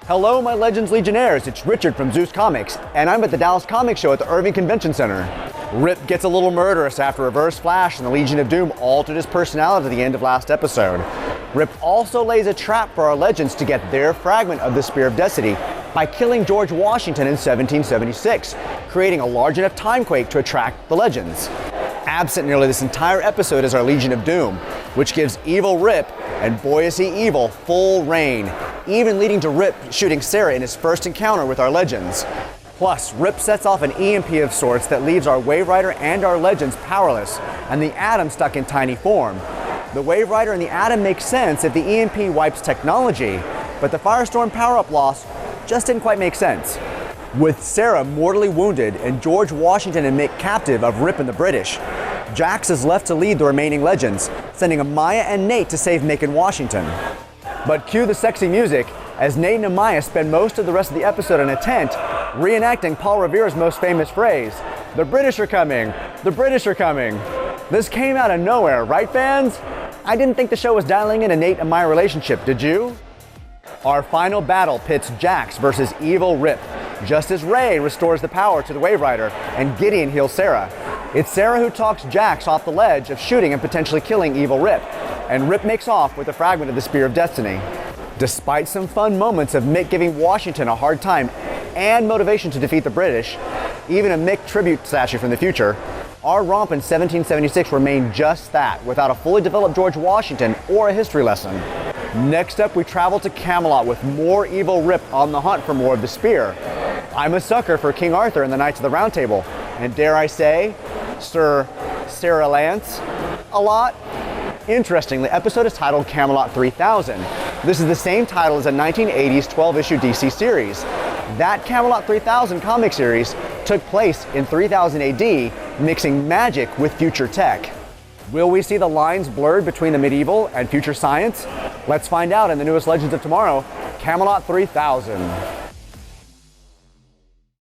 Hello, my Legends Legionnaires, it's Richard from Zeus Comics, and I'm at the Dallas Comic Show at the Irving Convention Center. Rip gets a little murderous after Reverse Flash and the Legion of Doom altered his personality at the end of last episode. Rip also lays a trap for our Legends to get their fragment of the Spear of Destiny by killing George Washington in 1776, creating a large enough time quake to attract the Legends. Absent nearly this entire episode is our Legion of Doom, which gives evil Rip, and boy is he evil, full reign, even leading to Rip shooting Sara in his first encounter with our Legends. Plus, Rip sets off an EMP of sorts that leaves our Waverider and our Legends powerless, and the Atom stuck in tiny form. The Waverider and the Atom make sense if the EMP wipes technology, but the Firestorm power-up loss just didn't quite make sense. With Sara mortally wounded and George Washington and Mick captive of Rip and the British, Jax is left to lead the remaining Legends, sending Amaya and Nate to save Mick and Washington. But cue the sexy music as Nate and Amaya spend most of the rest of the episode in a tent, reenacting Paul Revere's most famous phrase, "The British are coming! The British are coming!" This came out of nowhere, right fans? I didn't think the show was dialing in a Nate and Amaya relationship, did you? Our final battle pits Jax versus evil Rip, just as Ray restores the power to the Waverider and Gideon heals Sara. It's Sara who talks Jax off the ledge of shooting and potentially killing evil Rip, and Rip makes off with a fragment of the Spear of Destiny. Despite some fun moments of Mick giving Washington a hard time and motivation to defeat the British, even a Mick tribute statue from the future, our romp in 1776 remained just that, without a fully developed George Washington or a history lesson. Next up, we travel to Camelot with more evil Rip on the hunt for more of the spear. I'm a sucker for King Arthur and the Knights of the Round Table, and dare I say, Sir Sarah Lance, a lot. Interestingly, the episode is titled Camelot 3000. This is the same title as a 1980s 12-issue DC series. That Camelot 3000 comic series took place in 3000 AD, mixing magic with future tech. Will we see the lines blurred between the medieval and future science? Let's find out in the newest Legends of Tomorrow, Camelot 3000.